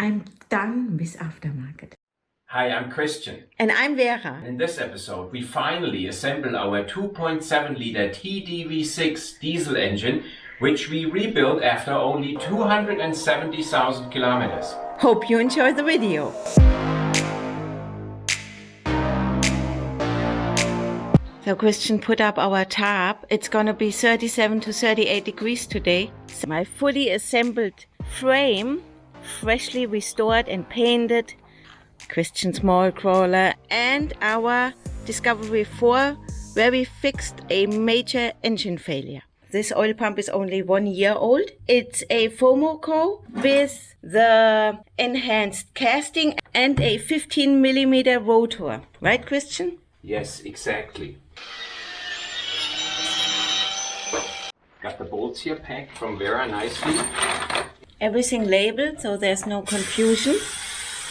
I'm done with aftermarket. Hi, I'm Christian. And I'm Vera. In this episode, we finally assemble our 2.7-liter TDV6 diesel engine, which we rebuilt after only 270,000 kilometers. Hope you enjoy the video. So Christian put up our tarp. It's gonna be 37 to 38 degrees today. So my fully assembled frame, freshly restored and painted, Christian small crawler, and our Discovery 4, where we fixed a major engine failure. This oil pump is only 1 year old. It's a FOMOCO with the enhanced casting and a 15mm rotor. Right, Christian? Yes, exactly. Got the bolts here packed from Vera nicely. Everything labeled, so there's no confusion.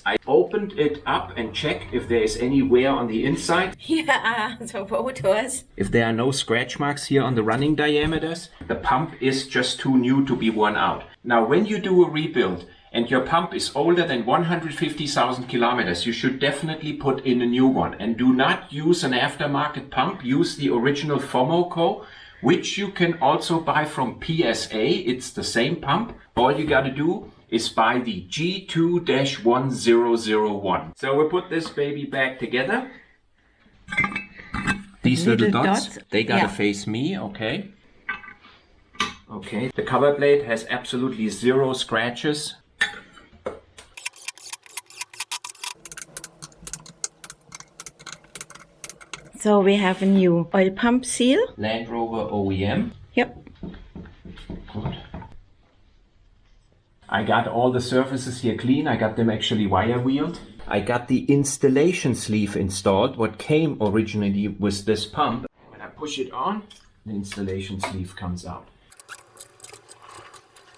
I opened it up and checked if there is any wear on the inside. Yeah, the rotors. If there are no scratch marks here on the running diameters, the pump is just too new to be worn out. Now, when you do a rebuild and your pump is older than 150,000 kilometers, you should definitely put in a new one. And do not use an aftermarket pump. Use the original FOMOCO, which you can also buy from PSA. It's the same pump. All you gotta do is buy the G2-1001. So we'll put this baby back together. These little dots, they gotta face me, okay? Okay, the cover plate has absolutely zero scratches. So we have a new oil pump seal. Land Rover OEM. Yep. Good. I got all the surfaces here clean. I got them actually wire wheeled. I got the installation sleeve installed, what came originally with this pump. When I push it on, the installation sleeve comes out.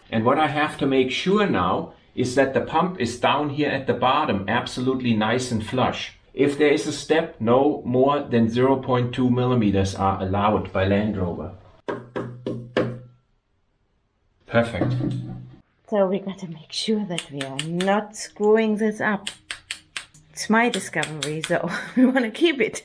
And what I have to make sure now is that the pump is down here at the bottom, absolutely nice and flush. If there is a step, no more than 0.2 millimeters are allowed by Land Rover. Perfect. So we gotta make sure that we are not screwing this up. It's my Discovery, so we wanna keep it.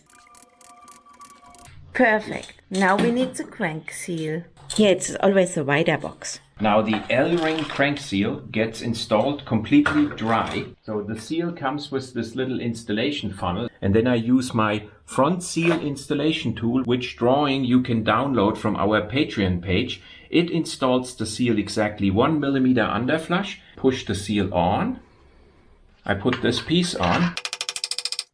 Perfect. Now we need the crank seal. Here it's always the wider box. Now the L-ring crank seal gets installed completely dry. So the seal comes with this little installation funnel, and then I use my front seal installation tool, which drawing you can download from our Patreon page. It installs the seal exactly 1 millimeter underflush. Push the seal on. I put this piece on.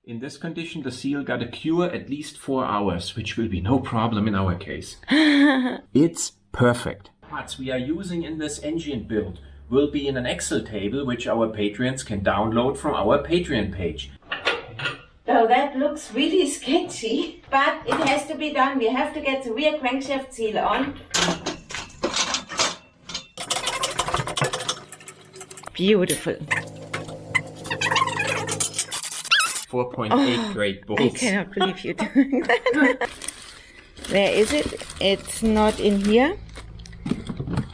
In this condition, the seal got to cure at least 4 hours, which will be no problem in our case. It's perfect. Parts we are using in this engine build will be in an Excel table, which our patrons can download from our Patreon page. So that looks really sketchy, but it has to be done. We have to get the rear crankshaft seal on. Beautiful. 4.8 grade bolts. I cannot believe you're doing that. Where is it? It's not in here.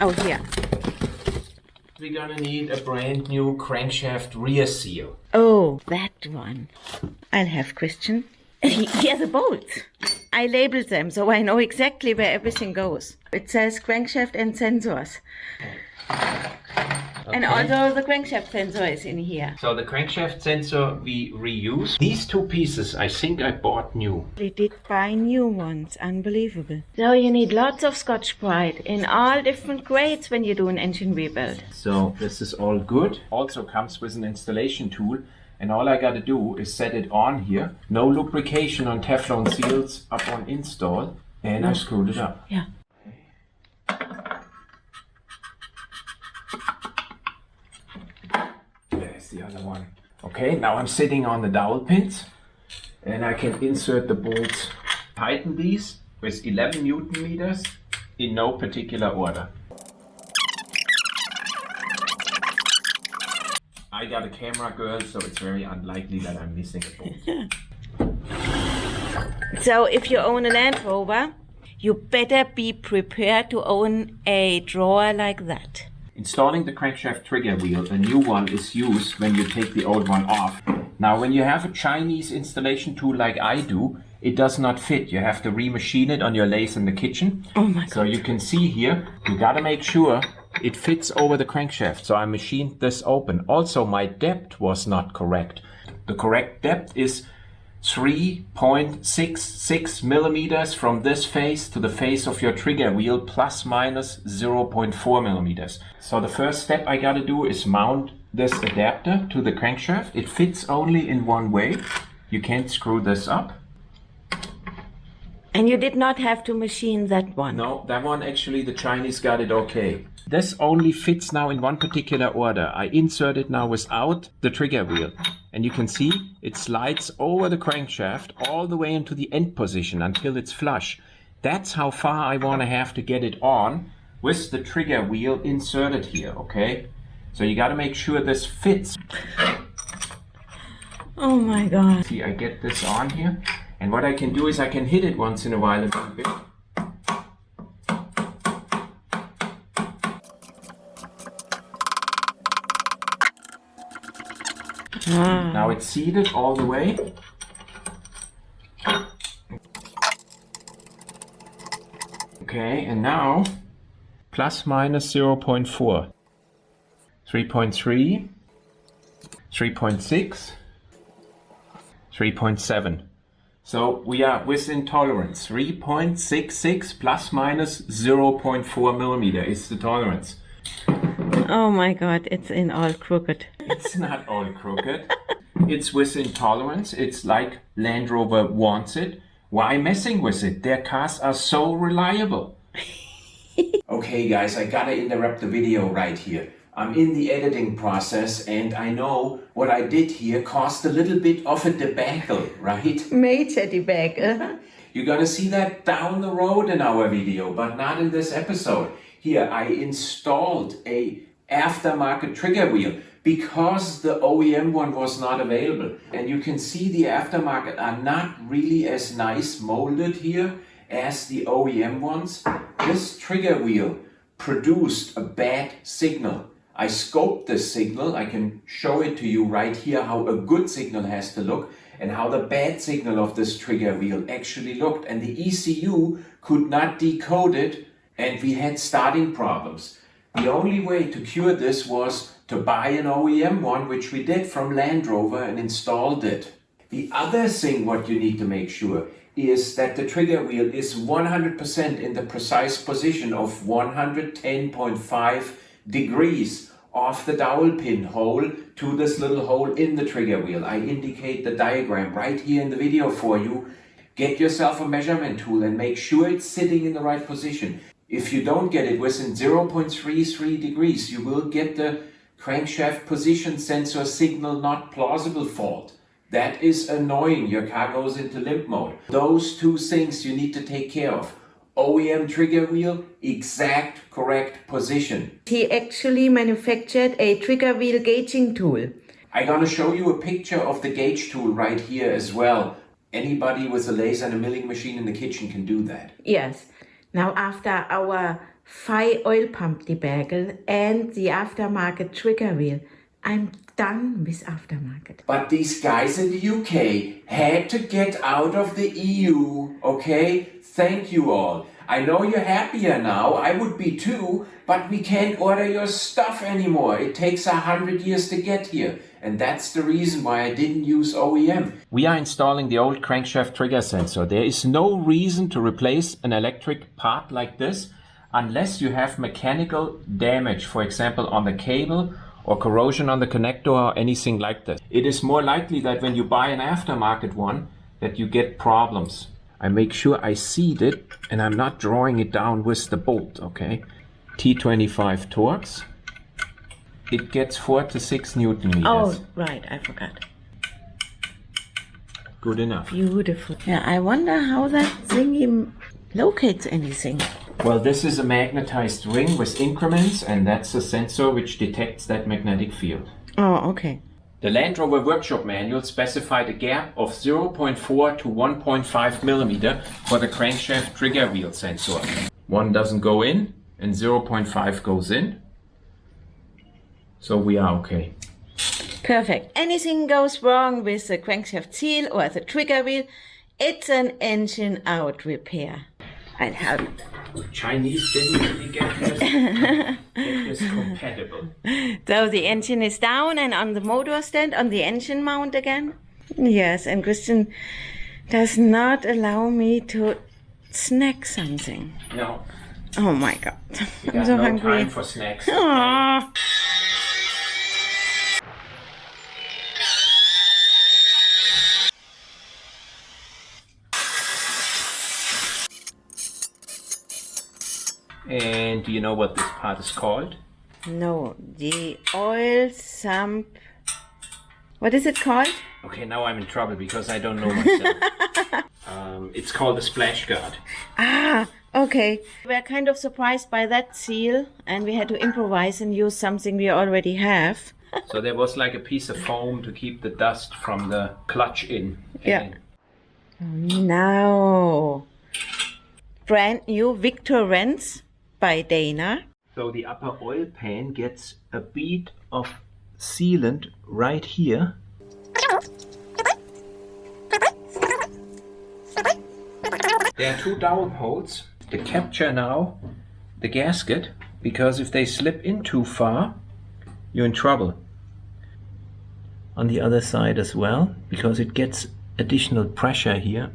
Oh, here. We're gonna need a brand new crankshaft rear seal. Oh, that one. I'll have Christian. Here are the bolts. I labeled them, so I know exactly where everything goes. It says crankshaft and sensors. Okay. And also the crankshaft sensor is in here. So the crankshaft sensor we reuse. These two pieces I think I bought new. We did buy new ones. Unbelievable. So you need lots of Scotch-Brite in all different grades when you do an engine rebuild. So this is all good. Also comes with an installation tool. And all I gotta do is set it on here. No lubrication on Teflon seals up on install. And I screwed it up. Yeah. The other one. Okay, now I'm sitting on the dowel pins and I can insert the bolts. Tighten these with 11 Newton meters in no particular order. I got a camera girl, so it's very unlikely that I'm missing a bolt. So if you own a Land Rover, you better be prepared to own a drawer like that. Installing the crankshaft trigger wheel, a new one is used when you take the old one off. Now, when you have a Chinese installation tool like I do, it does not fit. You have to remachine it on your lathe in the kitchen. Oh my God. So you can see here, you gotta make sure it fits over the crankshaft. So I machined this open. Also, my depth was not correct. The correct depth is 3.66 millimeters from this face to the face of your trigger wheel, plus minus 0.4 millimeters. So the first step I gotta do is mount this adapter to the crankshaft. It fits only in one way. You can't screw this up. And you did not have to machine that one? No, that one actually the Chinese got it okay. This only fits now in one particular order. I insert it now without the trigger wheel. And you can see it slides over the crankshaft all the way into the end position until it's flush. That's how far I want to have to get it on with the trigger wheel inserted here, okay? So you got to make sure this fits. Oh my God. See, I get this on here. And what I can do is I can hit it once in a while a little bit. Now it's seated all the way. Okay, and now plus minus 0.4, 3.3, 3.6, 3.7. So we are within tolerance. 3.66 plus minus 0.4 millimeter is the tolerance. Oh my God, it's in all crooked. It's not all crooked. It's within tolerance. It's like Land Rover wants it. Why messing with it? Their cars are so reliable. Okay guys, I gotta interrupt the video right here. I'm in the editing process and I know what I did here caused a little bit of a debacle, right? Major debacle. You're gonna see that down the road in our video, but not in this episode. Here, I installed a aftermarket trigger wheel because the OEM one was not available. And you can see the aftermarket are not really as nice molded here as the OEM ones. This trigger wheel produced a bad signal. I scoped this signal. I can show it to you right here how a good signal has to look and how the bad signal of this trigger wheel actually looked. And the ECU could not decode it and we had starting problems. The only way to cure this was to buy an OEM one, which we did from Land Rover and installed it. The other thing what you need to make sure is that the trigger wheel is 100% in the precise position of 110.5 degrees off the dowel pin hole to this little hole in the trigger wheel. I indicate the diagram right here in the video for you. Get yourself a measurement tool and make sure it's sitting in the right position. If you don't get it within 0.33 degrees, you will get the crankshaft position sensor signal not plausible fault. That is annoying. Your car goes into limp mode. Those two things you need to take care of. OEM trigger wheel, exact correct position. He actually manufactured a trigger wheel gauging tool. I'm gonna show you a picture of the gauge tool right here as well. Anybody with a laser and a milling machine in the kitchen can do that. Yes. Now after our 5 oil pump debacle and the aftermarket trigger wheel, I'm done with aftermarket. But these guys in the UK had to get out of the EU, okay? Thank you all. I know you're happier now, I would be too, but we can't order your stuff anymore. It takes 100 years to get here. And that's the reason why I didn't use OEM. We are installing the old crankshaft trigger sensor. There is no reason to replace an electric part like this unless you have mechanical damage, for example on the cable or corrosion on the connector or anything like that. It is more likely that when you buy an aftermarket one that you get problems. I make sure I seat it and I'm not drawing it down with the bolt, okay? T25 Torx. It gets 4 to 6 Newton meters. Oh, right, I forgot. Good enough. Beautiful. Yeah, I wonder how that thingy locates anything. Well, this is a magnetized ring with increments, and that's a sensor which detects that magnetic field. Oh, okay. The Land Rover workshop manual specified a gap of 0.4 to 1.5 millimeter for the crankshaft trigger wheel sensor. One doesn't go in, and 0.5 goes in. So we are okay. Perfect. Anything goes wrong with the crankshaft seal or the trigger wheel, it's an engine out repair. And how Chinese didn't really get this compatible. So the engine is down and on the motor stand, on the engine mount again? Yes, and Christian does not allow me to snack something. No. Oh my God. We I'm got so no hungry. time for snacks. Aww. And do you know what this part is called? No, the oil sump. What is it called? Okay, now I'm in trouble because I don't know myself. It's called a splash guard. Ah, okay. We're kind of surprised by that seal and we had to improvise and use something we already have. So there was like a piece of foam to keep the dust from the clutch in. Yeah. Now, brand new Victor Wrench by Dana. So the upper oil pan gets a bead of sealant right here. There are two dowel holes to capture now the gasket, because if they slip in too far, you're in trouble. On the other side as well, because it gets additional pressure here.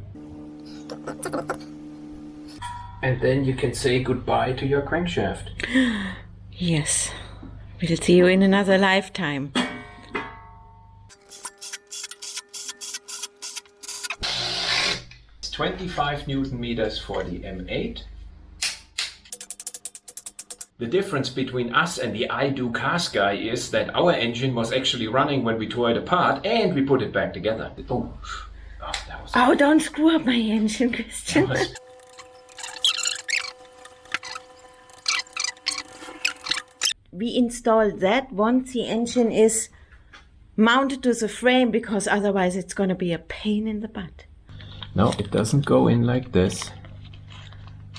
And then you can say goodbye to your crankshaft. Yes, we'll see you in another lifetime. It's 25 Newton meters for the M8. The difference between us and the I Do Cars guy is that our engine was actually running when we tore it apart and we put it back together. Oh, that was... Oh, don't screw up my engine, Christian. We installed that once the engine is mounted to the frame, because otherwise it's going to be a pain in the butt. No, it doesn't go in like this.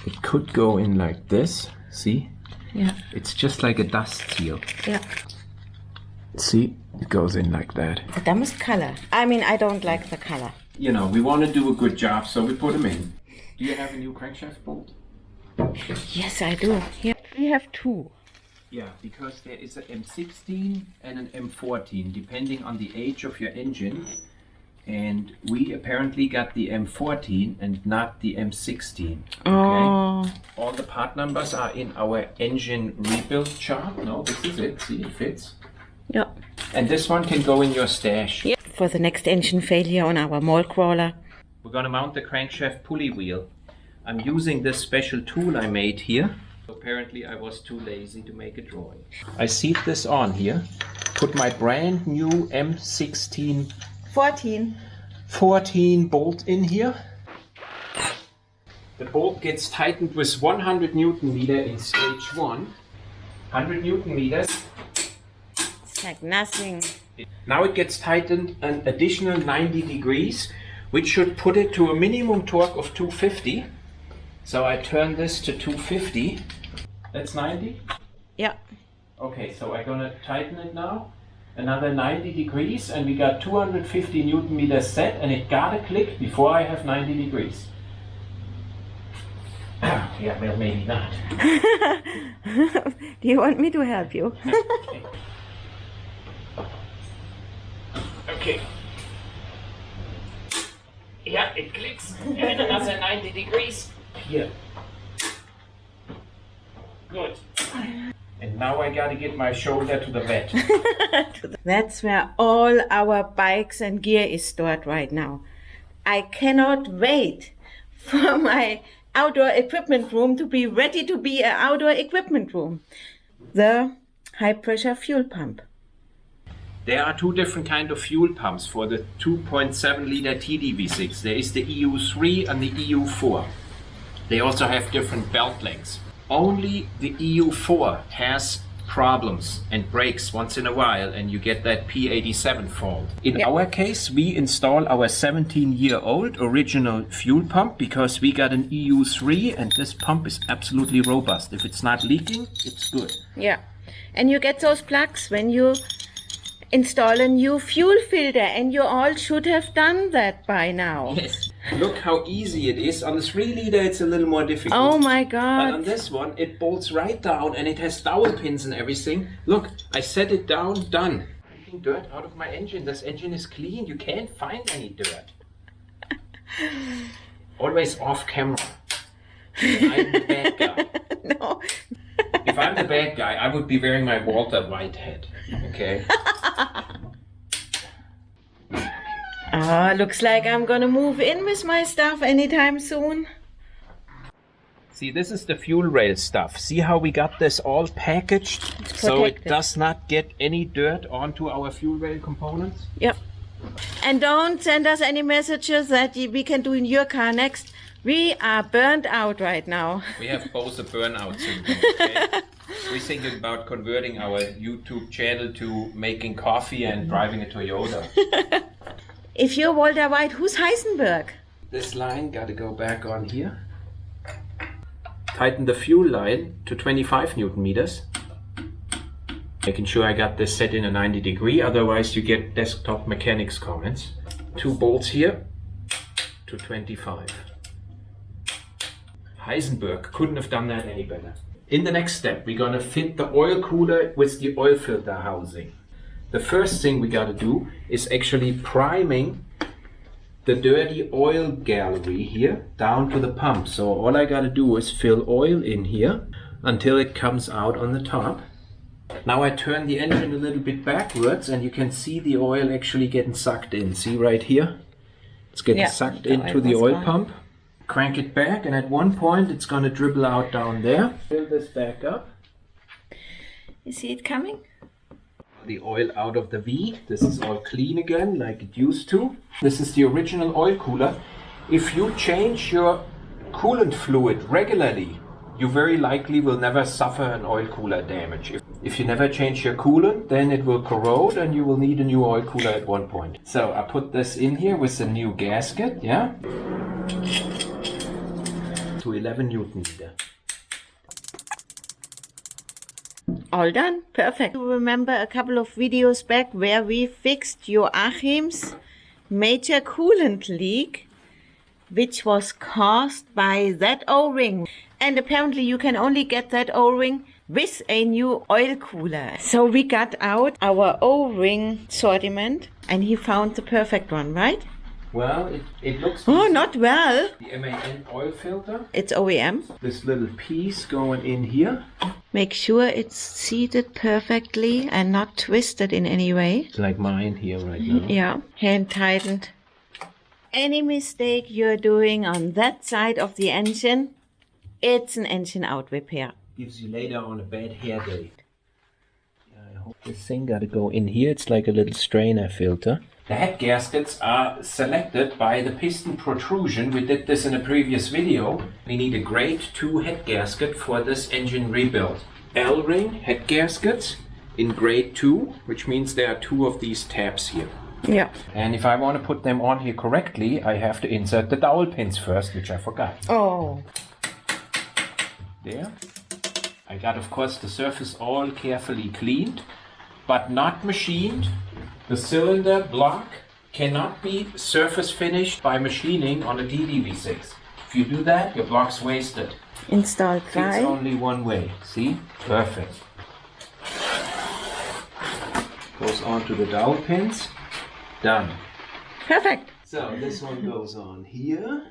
It could go in like this. See? Yeah. It's just like a dust seal. Yeah. See? It goes in like that. The dumbest color. I mean, I don't like the color. You know, we want to do a good job, so we put them in. Do you have a new crankshaft bolt? Yes, I do. Here we have two. Yeah, because there is an M16 and an M14, depending on the age of your engine. And we apparently got the M14 and not the M16. Okay? Oh. All the part numbers are in our engine rebuild chart. No, this is it. See, it fits. Yeah. And this one can go in your stash. Yeah. For the next engine failure on our mall crawler. We're going to mount the crankshaft pulley wheel. I'm using this special tool I made here. Apparently I was too lazy to make a drawing. I seat this on here, put my brand new M16 14 bolt in here. The bolt gets tightened with 100 Newton meter in stage 1. 100 Newton meters. It's like nothing. Now it gets tightened an additional 90 degrees, which should put it to a minimum torque of 250. So I turn this to 250. That's 90? Yeah. Okay, so I'm gonna tighten it now. Another 90 degrees, and we got 250 Newton meters set, and it gotta click before I have 90 degrees. Yeah, well, maybe not. Do you want me to help you? Okay. Okay. Yeah, it clicks. And another 90 degrees. Here. Good. And now I gotta get my shoulder to the vet. That's where all our bikes and gear is stored right now. I cannot wait for my outdoor equipment room to be ready to be an outdoor equipment room. The high pressure fuel pump. There are two different kind of fuel pumps for the 2.7 liter TDV6. There is the EU3 and the EU4. They also have different belt lengths. Only the EU4 has problems and breaks once in a while, and you get that P87 fault. In our case, we install our 17-year-old original fuel pump because we got an EU3, and this pump is absolutely robust. If it's not leaking, it's good. Yeah. And you get those plugs when you install a new fuel filter, and you all should have done that by now. Yes. Look how easy it is. On the 3 liter it's a little more difficult. Oh my But God. on this one it bolts right down and it has dowel pins and everything. Look, I set it down, done. Taking dirt out of my engine. This engine is clean. You can't find any dirt. Always off camera. I'm the bad guy. No. If I'm the bad guy, I would be wearing my Walter White hat. Okay? Looks like I'm gonna move in with my stuff anytime soon. See, this is the fuel rail stuff. See how we got this all packaged so it does not get any dirt onto our fuel rail components? Yep. And don't send us any messages that we can do in your car next. We are burnt out right now. We have both a burnout syndrome, okay? We're thinking about converting our YouTube channel to making coffee and driving a Toyota. If you're Walter White, who's Heisenberg? This line got to go back on here. Tighten the fuel line to 25 Newton meters. Making sure I got this set in a 90 degree, otherwise you get desktop mechanics comments. 2 bolts here to 25. Heisenberg couldn't have done that any better. In the next step, we're gonna fit the oil cooler with the oil filter housing. The first thing we gotta do is actually priming the dirty oil gallery here down to the pump. So all I gotta do is fill oil in here until it comes out on the top. Now I turn the engine a little bit backwards and you can see the oil actually getting sucked in. See right here? It's getting sucked into the oil pump. Crank it back and at one point it's going to dribble out down there. Fill this back up. You see it coming? The oil out of the V. This is all clean again like it used to. This is the original oil cooler. If you change your coolant fluid regularly, you very likely will never suffer an oil cooler damage. If you never change your coolant, then it will corrode and you will need a new oil cooler at one point. So I put this in here with the new gasket, yeah? To 11 Newton meter. All done. Perfect. You remember a couple of videos back where we fixed Joachim's major coolant leak, which was caused by that O-ring. And apparently you can only get that O-ring with a new oil cooler. So we got out our O-ring assortment and he found the perfect one, right? Well, it looks... Oh, not well. The MAN oil filter. It's OEM. This little piece going in here. Make sure it's seated perfectly and not twisted in any way. It's like mine here right now. Yeah, hand tightened. Any mistake you're doing on that side of the engine, it's an engine out repair. Gives you later on a bad hair day. Yeah, I hope this thing got to go in here. It's like a little strainer filter. The head gaskets are selected by the piston protrusion. We did this in a previous video. We need a grade 2 head gasket for this engine rebuild. L-ring head gaskets in grade 2, which means there are 2 of these tabs here. Yeah. And if I want to put them on here correctly, I have to insert the dowel pins first, which I forgot. Oh. There. I got, of course, the surface all carefully cleaned, but not machined. The cylinder block cannot be surface finished by machining on a DDV6. If you do that, your block's wasted. Install dry. It's only one way. See? Perfect. Goes on to the dowel pins. Done. Perfect. So this one goes on here.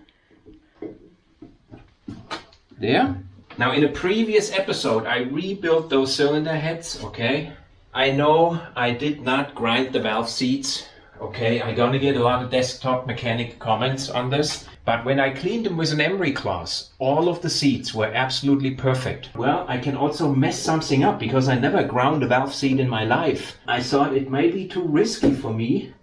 There. Now in a previous episode I rebuilt those cylinder heads, okay? I know I did not grind the valve seats, okay? I'm gonna get a lot of desktop mechanic comments on this. But when I cleaned them with an emery cloth, all of the seats were absolutely perfect. Well, I can also mess something up because I never ground a valve seat in my life. I thought it might be too risky for me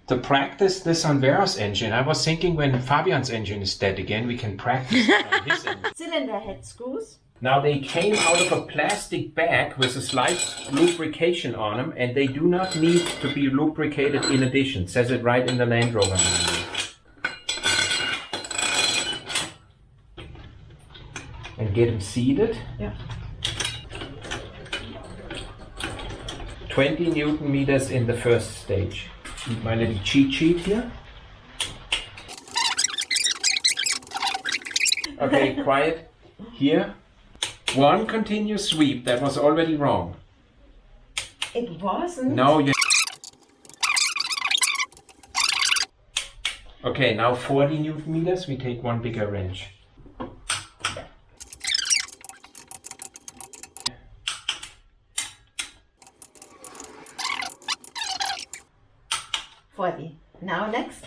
to practice this on Vera's engine. I was thinking when Fabian's engine is dead again, we can practice on his engine. Cylinder head screws. Now they came out of a plastic bag with a slight lubrication on them, and they do not need to be lubricated in addition. It says it right in the Land Rover manual. And get them seated. Yeah. 20 Newton meters in the first stage. My little cheat sheet here. Okay, quiet. Here. One continuous sweep. That was already wrong. It wasn't. No, you... Okay, now 40 Newton meters. We take one bigger wrench. Now next.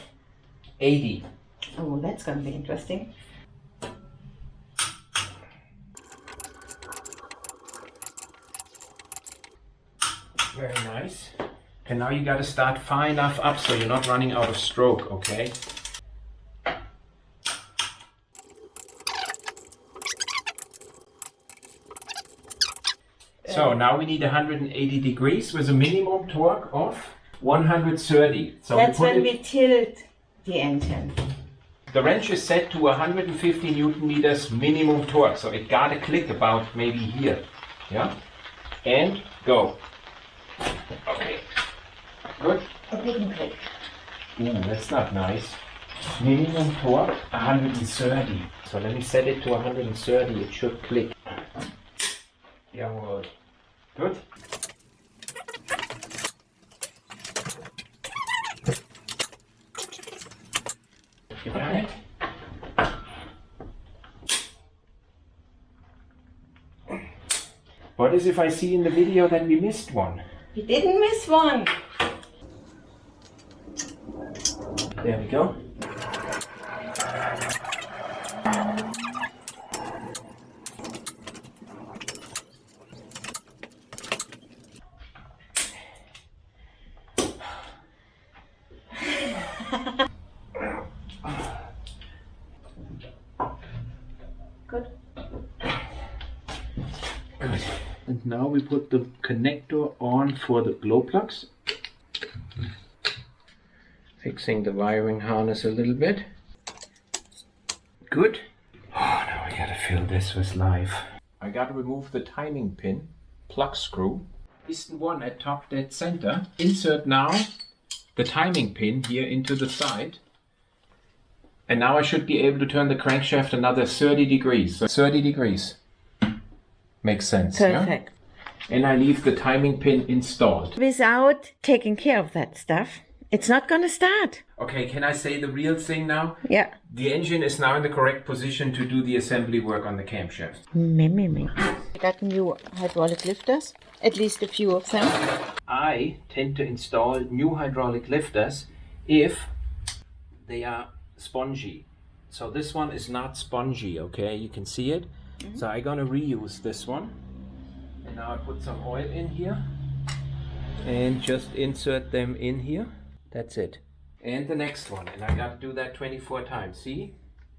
80. Oh, that's going to be interesting. Very nice. And now you got to start far enough up so you're not running out of stroke, okay? So now we need 180 degrees with a minimum torque of 130. So that's when we tilt the engine. The wrench is set to 150 Newton meters minimum torque, so it got to click about maybe here. Yeah? And go. Okay. Good. A big click. Ooh, that's not nice. Minimum torque 130. So let me set it to 130. It should click. Jawohl. Good. You got it? What is if I see in the video that we missed one? We didn't miss one. There we go. Good. Good. And now we put the connector on for the glow plugs. Fixing the wiring harness a little bit. Good. Oh, now I gotta fill this with live. I gotta remove the timing pin, plug screw. Piston 1 at top dead center. Insert now the timing pin here into the side. And now I should be able to turn the crankshaft another 30 degrees. So 30 degrees. Makes sense. Perfect. Yeah? And I leave the timing pin installed. Without taking care of that stuff, it's not going to start. Okay, can I say the real thing now? Yeah. The engine is now in the correct position to do the assembly work on the camshaft. I got new hydraulic lifters, at least a few of them. I tend to install new hydraulic lifters if they are spongy. So this one is not spongy, okay? You can see it. Mm-hmm. So I'm gonna reuse this one. And now I put some oil in here. And just insert them in here. That's it. And the next one. And I gotta do that 24 times. See?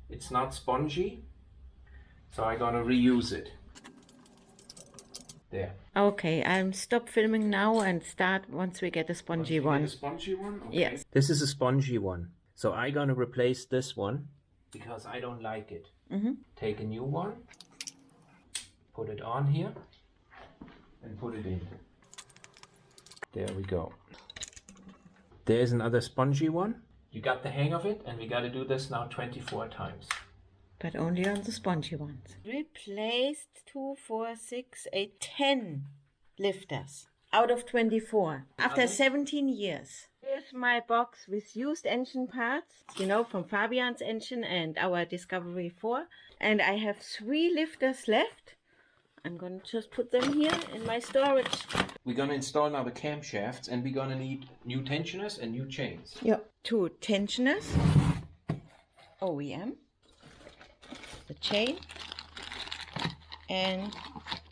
It's not spongy. So I'm gonna reuse it. There. Okay, I'll stop filming now and start once we get a spongy one. A spongy one? Okay. Yes. This is a spongy one. So I'm gonna replace this one because I don't like it. Mm-hmm. Take a new one, put it on here, and put it in. There we go. There's another spongy one. You got the hang of it, and we gotta do this now 24 times. But only on the spongy ones. Replaced 2, 4, 6, 8, 10 lifters out of 24 after 17 years. Here's my box with used engine parts, you know, from Fabian's engine and our Discovery 4. And I have 3 lifters left. I'm going to just put them here in my storage. We're going to install now the camshafts, and we're going to need new tensioners and new chains. Yeah. 2 tensioners, OEM, the chain, and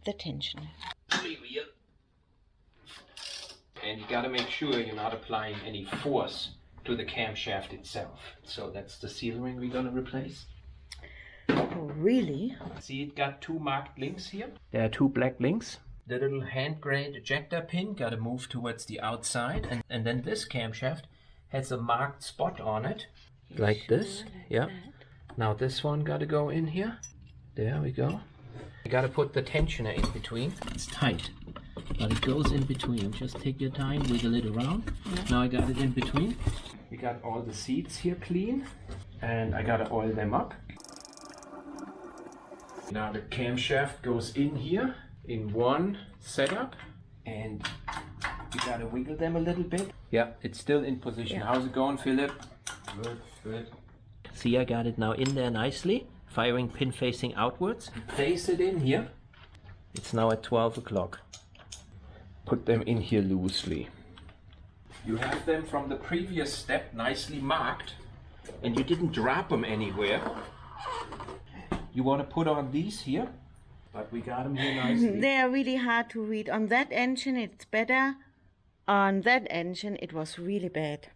the tensioner. And you got to make sure you're not applying any force to the camshaft itself. So that's the seal ring we're going to replace. Oh, really? See, it got 2 marked links here. There are 2 black links. The little hand grade ejector pin got to move towards the outside. And then this camshaft has a marked spot on it. Like this. Yeah. Now this one got to go in here. There we go. You got to put the tensioner in between. It's tight. but it goes in between. Just take your time, wiggle it around. Yeah. Now I got it in between. We got all the seats here clean, and I gotta oil them up. Now the camshaft goes in here in one setup, and you gotta wiggle them a little bit. Yeah, it's still in position. Yeah. How's it going, Philip? Good, good. See, I got it now in there nicely, firing pin facing outwards. Place it in here. It's now at 12 o'clock. Put them in here loosely. You have them from the previous step nicely marked, and you didn't drop them anywhere. You want to put on these here, but we got them here nicely. They are really hard to read. On that engine it's better. On that engine it was really bad.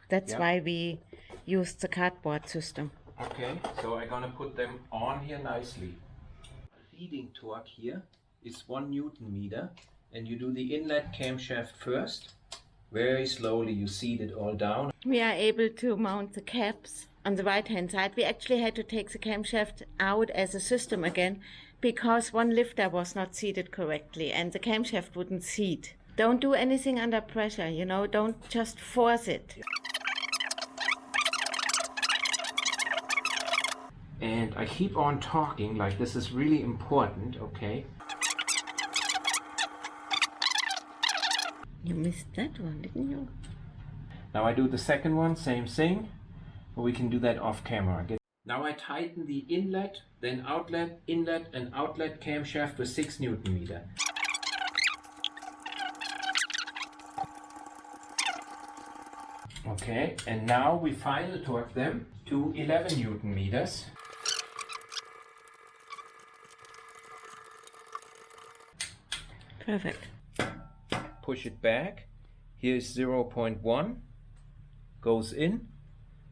That's why we used the cardboard system. Okay, so I'm gonna put them on here nicely. Feeding torque here is 1 Newton meter, and you do the inlet camshaft first. Very slowly you seat it all down. We are able to mount the caps on the right hand side. We actually had to take the camshaft out as a system again because one lifter was not seated correctly and the camshaft wouldn't seat. Don't do anything under pressure, you know, don't just force it. And I keep on talking like this is really important, okay? You missed that one, didn't you? Now I do the second one, same thing, but we can do that off camera. Now I tighten the inlet, then outlet, inlet and outlet camshaft with 6 Newton meter. Okay, and now we final torque them to 11 Newton meters. Perfect. Push it back. Here's 0.1, goes in,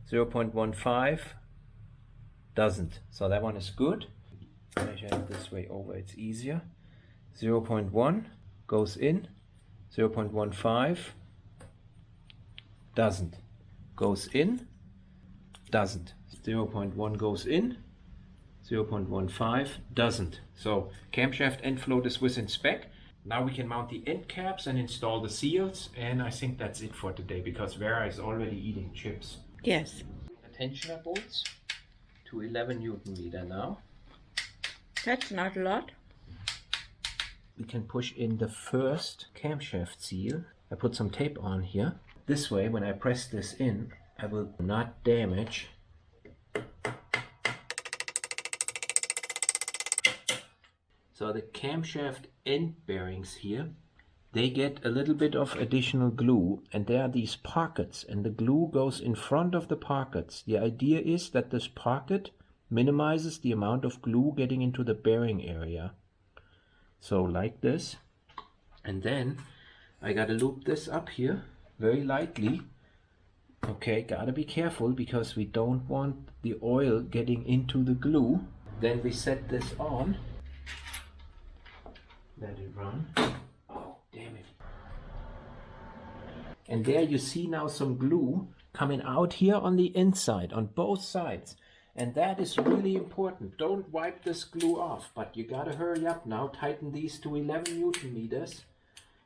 0.15 doesn't. So that one is good. Measure it this way over, it's easier. 0.1 goes in, 0.15 doesn't. Goes in, doesn't. 0.1 goes in, 0.15 doesn't. So camshaft end float is within spec. Now we can mount the end caps and install the seals, and I think that's it for today because Vera is already eating chips. Yes. Tensioner bolts to 11 Newton meter now. That's not a lot. We can push in the first camshaft seal. I put some tape on here. This way, when I press this in, I will not damage So the camshaft end bearings here, they get a little bit of additional glue, and there are these pockets, and the glue goes in front of the pockets. The idea is that this pocket minimizes the amount of glue getting into the bearing area. So like this. And then I gotta loop this up here very lightly. Okay, gotta be careful because we don't want the oil getting into the glue. Then we set this on. Let it run. Oh, damn it. And there you see now some glue coming out here on the inside, on both sides. And that is really important. Don't wipe this glue off, but you gotta hurry up now. Tighten these to 11 Newton meters.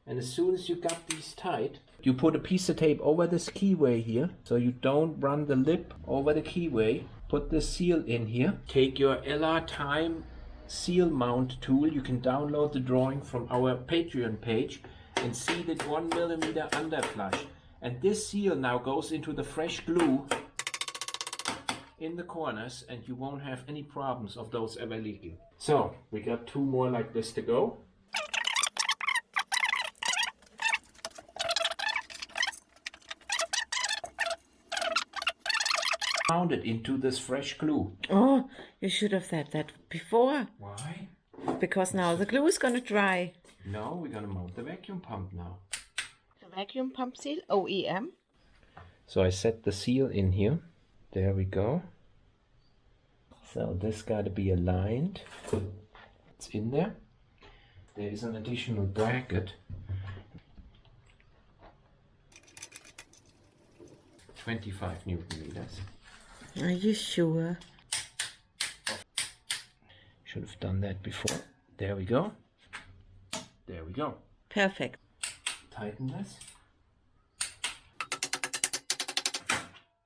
And as soon as you got these tight, you put a piece of tape over this keyway here, so you don't run the lip over the keyway. Put the seal in here. Take your LR Time seal mount tool. You can download the drawing from our Patreon page and seal it 1 millimeter underflush. And this seal now goes into the fresh glue in the corners, and you won't have any problems of those ever leaking. So we got 2 more like this to go. Found it into this fresh glue. Oh, you should have said that before. Why? Because now the glue is gonna dry. No, we're gonna mount the vacuum pump now. The vacuum pump seal, OEM. So I set the seal in here. There we go. So this gotta be aligned. It's in there. There is an additional bracket. 25 Newton meters. Are you sure? Should have done that before. There we go. There we go. Perfect. Tighten this.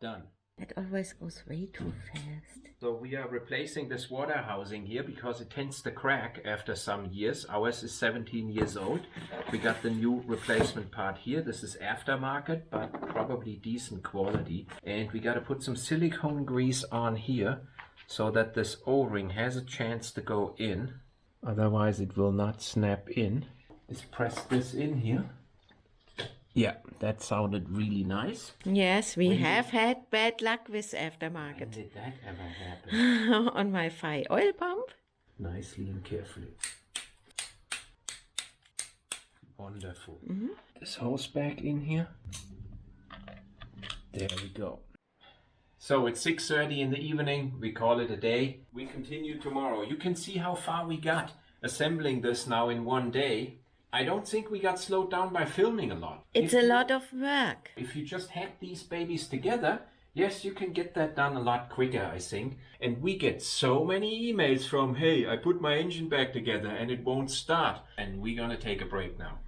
Done. It always goes way too fast. So we are replacing this water housing here because it tends to crack after some years. Ours is 17 years old. We got the new replacement part here. This is aftermarket, but probably decent quality. And we got to put some silicone grease on here so that this O-ring has a chance to go in. Otherwise it will not snap in. Let's press this in here. Yeah, that sounded really nice. Yes, we have had bad luck with When aftermarket. did that ever happen? On my Fi oil pump. Nicely and carefully. Wonderful. This hose back in here. There we go. So it's 6:30 in the evening. We call it a day. We continue tomorrow. You can see how far we got assembling this now in one day. I don't think we got slowed down by filming a lot. It's a lot of work. If you just hack these babies together, yes, you can get that done a lot quicker, I think. And we get so many emails from, hey, I put my engine back together and it won't start. And we're gonna take a break now.